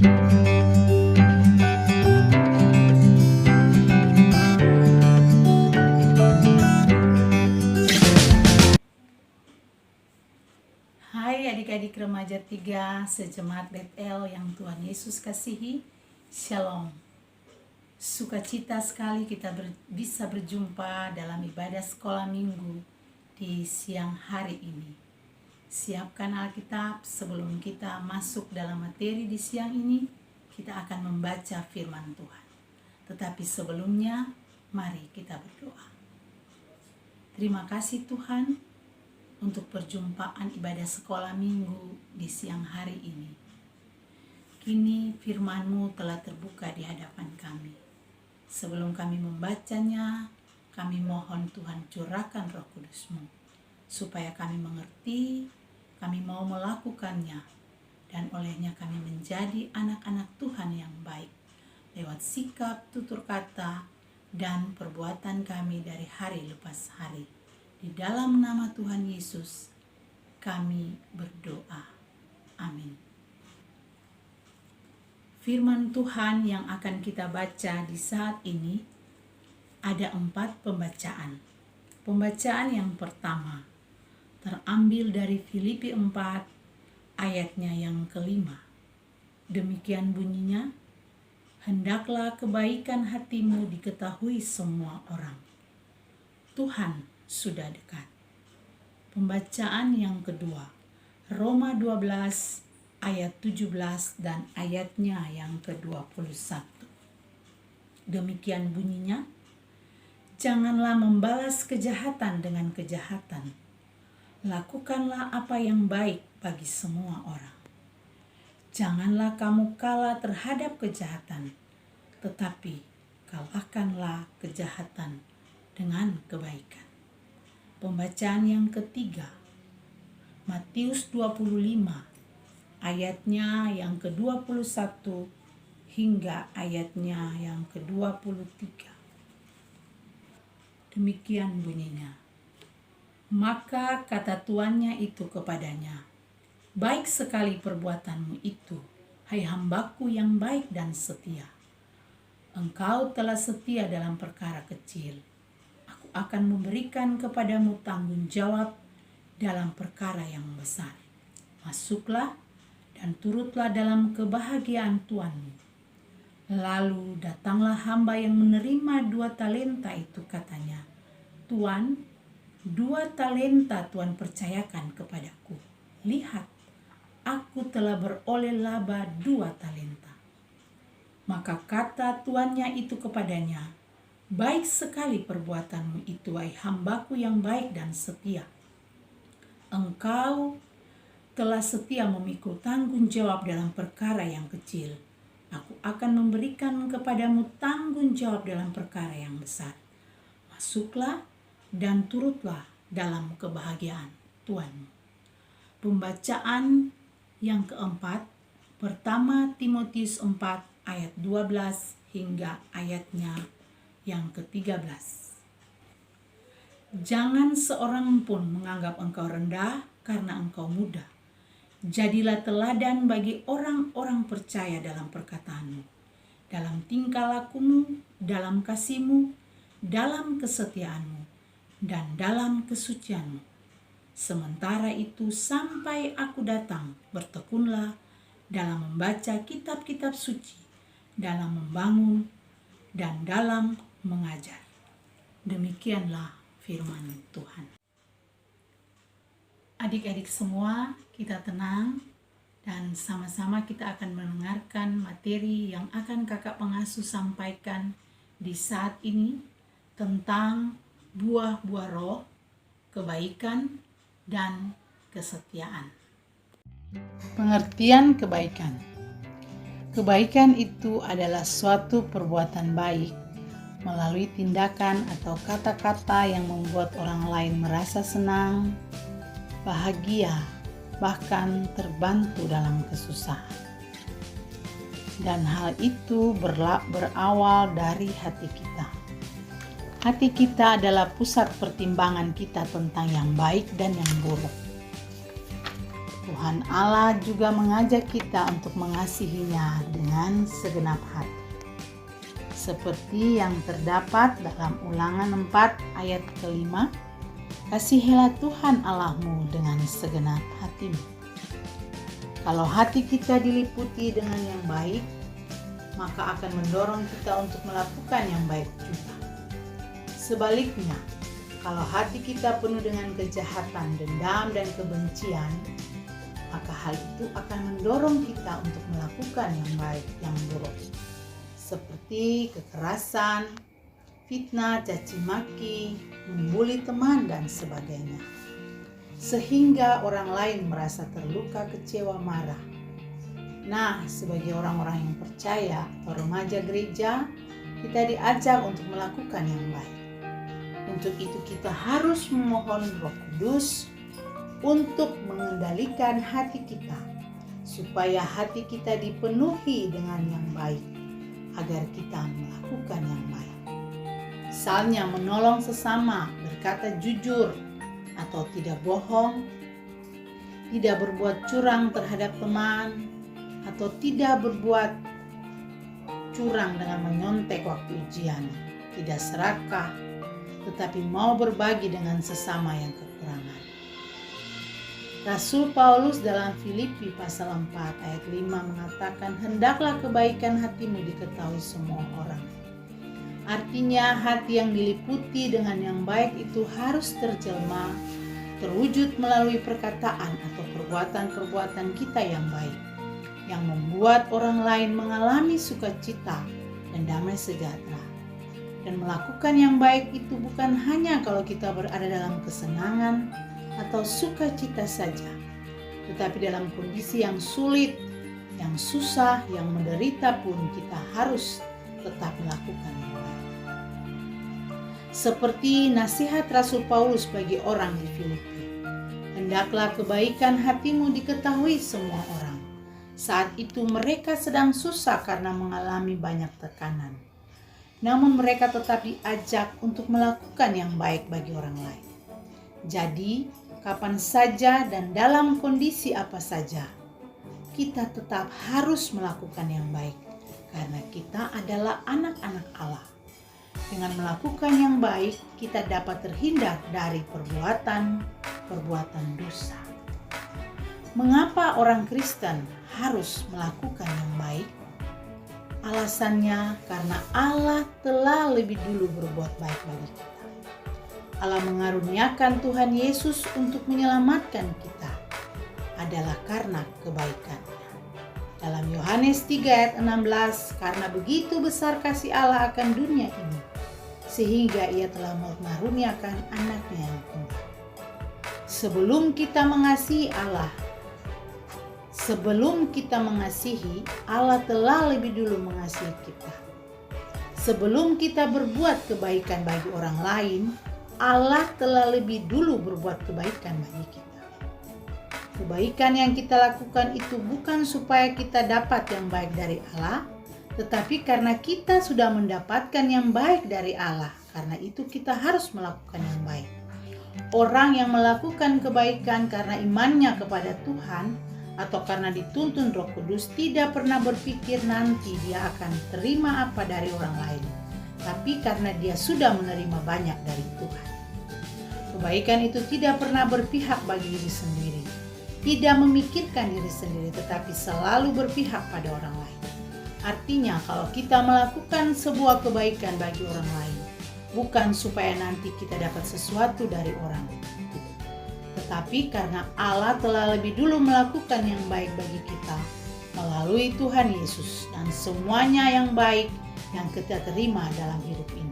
Hai adik-adik remaja 3 sejemaat Betel yang Tuhan Yesus kasihi, Shalom. Sukacita sekali kita bisa berjumpa dalam ibadah sekolah minggu di siang hari ini. Siapkan Alkitab sebelum kita masuk dalam materi di siang ini, kita akan membaca firman Tuhan. Tetapi sebelumnya, mari kita berdoa. Terima kasih Tuhan untuk perjumpaan ibadah sekolah minggu di siang hari ini. Kini firman-Mu telah terbuka di hadapan kami. Sebelum kami membacanya, kami mohon Tuhan curahkan Roh Kudus-Mu, supaya kami mengerti, kami mau melakukannya, dan olehnya kami menjadi anak-anak Tuhan yang baik, lewat sikap, tutur kata, dan perbuatan kami dari hari lepas hari. Di dalam nama Tuhan Yesus, kami berdoa. Amin. Firman Tuhan yang akan kita baca di saat ini ada 4 pembacaan. Pembacaan yang pertama terambil dari Filipi 4 ayatnya yang kelima. Demikian bunyinya, hendaklah kebaikan hatimu diketahui semua orang. Tuhan sudah dekat. Pembacaan yang kedua, Roma 12 ayat 17 dan ayatnya yang ke-21. Demikian bunyinya, janganlah membalas kejahatan dengan kejahatan. Lakukanlah apa yang baik bagi semua orang. Janganlah kamu kalah terhadap kejahatan, tetapi kalahkanlah kejahatan dengan kebaikan. Pembacaan yang ketiga, Matius 25, ayatnya yang ke-21 hingga ayatnya yang ke-23. Demikian bunyinya. Maka kata tuannya itu kepadanya, baik sekali perbuatanmu itu, hai hambaku yang baik dan setia. Engkau telah setia dalam perkara kecil. Akan memberikan kepadamu tanggung jawab dalam perkara yang besar. Masuklah dan turutlah dalam kebahagiaan Tuanmu. Lalu datanglah hamba yang menerima 2 talenta itu, katanya, Tuan, 2 talenta Tuan percayakan kepadaku. Lihat, aku telah beroleh laba 2 talenta. Maka kata tuannya itu kepadanya, baik sekali perbuatanmu itu, hai hambaku yang baik dan setia. Engkau telah setia memikul tanggung jawab dalam perkara yang kecil. Aku akan memberikan kepadamu tanggung jawab dalam perkara yang besar. Masuklah dan turutlah dalam kebahagiaan Tuhanmu. Pembacaan yang keempat, pertama Timotius 4 ayat 12 hingga ayatnya yang ke-13. Jangan seorang pun menganggap engkau rendah karena engkau muda. Jadilah teladan bagi orang-orang percaya dalam perkataanmu, dalam tingkah lakumu, dalam kasihmu, dalam kesetiaanmu, dan dalam kesucianmu. Sementara itu sampai aku datang, bertekunlah dalam membaca kitab-kitab suci, dalam membangun, dan dalam mengajar. Demikianlah firman Tuhan. Adik-adik semua, kita tenang dan sama-sama kita akan mendengarkan materi yang akan kakak pengasuh sampaikan di saat ini tentang buah-buah roh, kebaikan, dan kesetiaan. Pengertian kebaikan. Kebaikan itu adalah suatu perbuatan baik melalui tindakan atau kata-kata yang membuat orang lain merasa senang, bahagia, bahkan terbantu dalam kesusahan. Dan hal itu berawal dari hati kita. Hati kita adalah pusat pertimbangan kita tentang yang baik dan yang buruk. Tuhan Allah juga mengajak kita untuk mengasihinya dengan segenap hati. Seperti yang terdapat dalam Ulangan 4 ayat ke-5, kasihilah Tuhan Allahmu dengan segenap hatimu. Kalau hati kita diliputi dengan yang baik, maka akan mendorong kita untuk melakukan yang baik juga. Sebaliknya, kalau hati kita penuh dengan kejahatan, dendam, dan kebencian, maka hal itu akan mendorong kita untuk melakukan yang baik, yang buruk. Seperti kekerasan, fitnah, caci maki, membuli teman, dan sebagainya. Sehingga orang lain merasa terluka, kecewa, marah. Nah, sebagai orang-orang yang percaya atau remaja gereja, kita diajak untuk melakukan yang baik. Untuk itu kita harus memohon Roh Kudus untuk mengendalikan hati kita, supaya hati kita dipenuhi dengan yang baik, agar kita melakukan yang baik. Misalnya menolong sesama, berkata jujur atau tidak bohong, tidak berbuat curang terhadap teman, atau tidak berbuat curang dengan menyontek waktu ujian, tidak serakah, tetapi mau berbagi dengan sesama yang kekurangan. Rasul Paulus dalam Filipi pasal 4 ayat 5 mengatakan, hendaklah kebaikan hatimu diketahui semua orang. Artinya hati yang diliputi dengan yang baik itu harus terjelma, terwujud melalui perkataan atau perbuatan-perbuatan kita yang baik, yang membuat orang lain mengalami sukacita dan damai sejahtera. Dan melakukan yang baik itu bukan hanya kalau kita berada dalam kesenangan atau sukacita saja, tetapi dalam kondisi yang sulit, yang susah, yang menderita pun kita harus tetap melakukan yang baik. Seperti nasihat Rasul Paulus bagi orang di Filipi, hendaklah kebaikan hatimu diketahui semua orang. Saat itu mereka sedang susah karena mengalami banyak tekanan. Namun mereka tetap diajak untuk melakukan yang baik bagi orang lain. Jadi, kapan saja dan dalam kondisi apa saja, kita tetap harus melakukan yang baik, karena kita adalah anak-anak Allah. Dengan melakukan yang baik, kita dapat terhindar dari perbuatan dosa. Mengapa orang Kristen harus melakukan yang baik? Alasannya karena Allah telah lebih dulu berbuat baik bagi kita. Allah mengaruniakan Tuhan Yesus untuk menyelamatkan kita adalah karena kebaikan-Nya. Dalam Yohanes 3 ayat 16, karena begitu besar kasih Allah akan dunia ini, sehingga Ia telah mengaruniakan anaknya yang tunggal. Sebelum kita mengasihi Allah telah lebih dulu mengasihi kita. Sebelum kita berbuat kebaikan bagi orang lain, Allah telah lebih dulu berbuat kebaikan bagi kita. Kebaikan yang kita lakukan itu bukan supaya kita dapat yang baik dari Allah, tetapi karena kita sudah mendapatkan yang baik dari Allah. Karena itu kita harus melakukan yang baik. Orang yang melakukan kebaikan karena imannya kepada Tuhan atau karena dituntun Roh Kudus tidak pernah berpikir nanti dia akan terima apa dari orang lain, tapi karena dia sudah menerima banyak dari Tuhan. Kebaikan itu tidak pernah berpihak bagi diri sendiri, tidak memikirkan diri sendiri, tetapi selalu berpihak pada orang lain. Artinya kalau kita melakukan sebuah kebaikan bagi orang lain, bukan supaya nanti kita dapat sesuatu dari orang, tetapi karena Allah telah lebih dulu melakukan yang baik bagi kita melalui Tuhan Yesus, dan semuanya yang baik yang kita terima dalam hidup ini.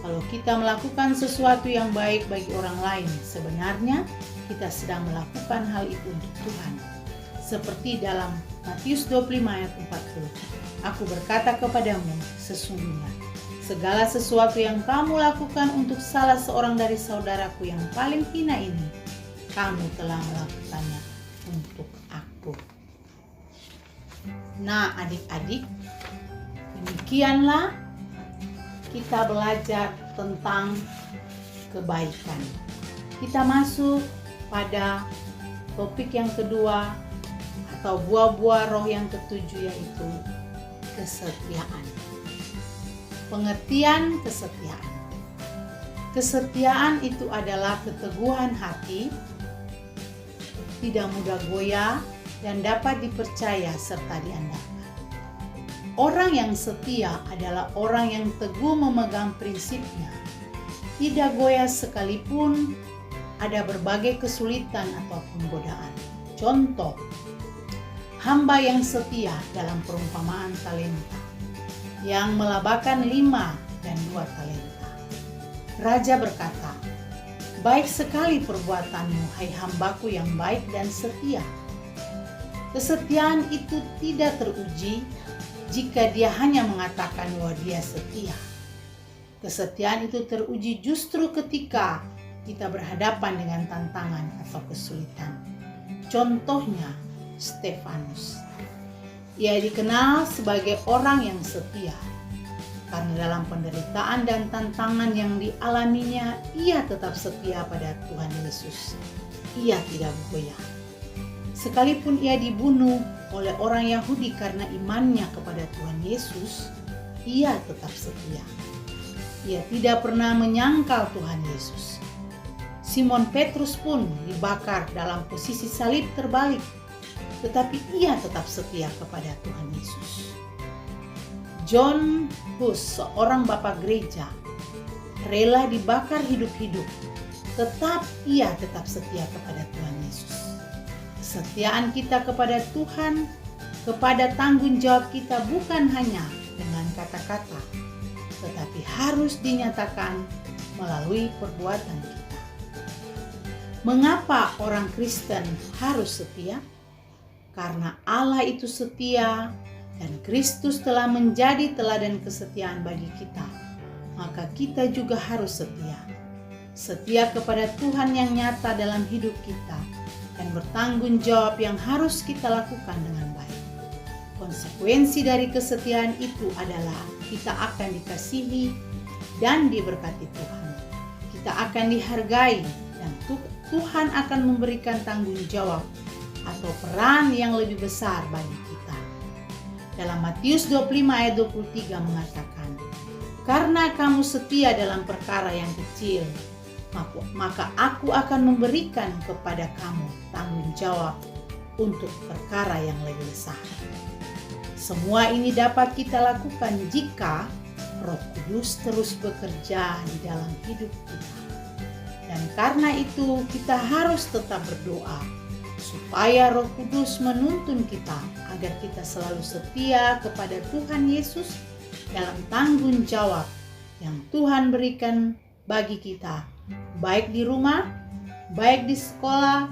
Kalau kita melakukan sesuatu yang baik bagi orang lain, sebenarnya kita sedang melakukan hal itu untuk Tuhan. Seperti dalam Matius 25 ayat 40. Aku berkata kepadamu, sesungguhnya segala sesuatu yang kamu lakukan untuk salah seorang dari saudaraku yang paling hina ini, kamu telah melakukannya untuk aku. Nah, adik-adik, demikianlah kita belajar tentang kebaikan. Kita masuk pada Topik yang kedua atau buah-buah roh yang ketujuh yaitu kesetiaan. Pengertian kesetiaan. Kesetiaan itu adalah keteguhan hati, tidak mudah goyah, dan dapat dipercaya serta diandalkan. Orang yang setia adalah orang yang teguh memegang prinsipnya, tidak goyah sekalipun ada berbagai kesulitan ataupun godaan. Contoh, hamba yang setia dalam perumpamaan talenta, yang melabakan 5 dan 2 talenta. Raja berkata, "Baik sekali perbuatanmu, hai hambaku yang baik dan setia." Kesetiaan itu tidak teruji jika dia hanya mengatakan bahwa dia setia. Kesetiaan itu teruji justru ketika kita berhadapan dengan tantangan atau kesulitan. Contohnya, Stefanus. Ia dikenal sebagai orang yang setia karena dalam penderitaan dan tantangan yang dialaminya, ia tetap setia pada Tuhan Yesus. Ia tidak goyah. Sekalipun ia dibunuh oleh orang Yahudi karena imannya kepada Tuhan Yesus, ia tetap setia. Ia tidak pernah menyangkal Tuhan Yesus. Simon Petrus pun dibakar dalam posisi salib terbalik, tetapi ia tetap setia kepada Tuhan Yesus. John Hus, seorang bapak gereja, rela dibakar hidup-hidup, ia tetap setia kepada Tuhan Yesus. Kesetiaan kita kepada Tuhan, kepada tanggung jawab kita bukan hanya dengan kata-kata, tetapi harus dinyatakan melalui perbuatan kita. Mengapa orang Kristen harus setia? Karena Allah itu setia dan Kristus telah menjadi teladan kesetiaan bagi kita, maka kita juga harus setia. Setia kepada Tuhan yang nyata dalam hidup kita dan bertanggung jawab yang harus kita lakukan dengan baik. Konsekuensi dari kesetiaan itu adalah kita akan dikasihi dan diberkati Tuhan. Kita akan dihargai dan Tuhan akan memberikan tanggung jawab atau peran yang lebih besar bagi kita. Dalam Matius 25 ayat 23 mengatakan, "Karena kamu setia dalam perkara yang kecil, maka aku akan memberikan kepada kamu tanggung jawab untuk perkara yang lebih besar." Semua ini dapat kita lakukan jika Roh Kudus terus bekerja di dalam hidup kita. Dan karena itu kita harus tetap berdoa supaya Roh Kudus menuntun kita agar kita selalu setia kepada Tuhan Yesus dalam tanggung jawab yang Tuhan berikan bagi kita, baik di rumah, baik di sekolah,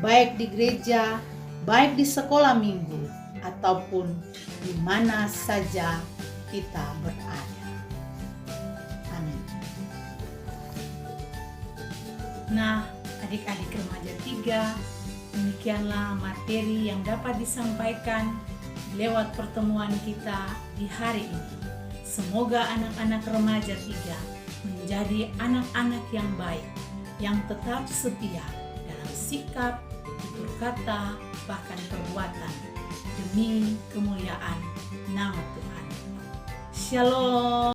baik di gereja, baik di sekolah minggu, ataupun di mana saja kita berada. Amin. Nah, adik-adik remaja 3, demikianlah materi yang dapat disampaikan lewat pertemuan kita di hari ini. Semoga anak-anak remaja 3 menjadi anak-anak yang baik, yang tetap setia dalam sikap, tutur kata, bahkan perbuatan, demi kemuliaan nama Tuhan. Shalom.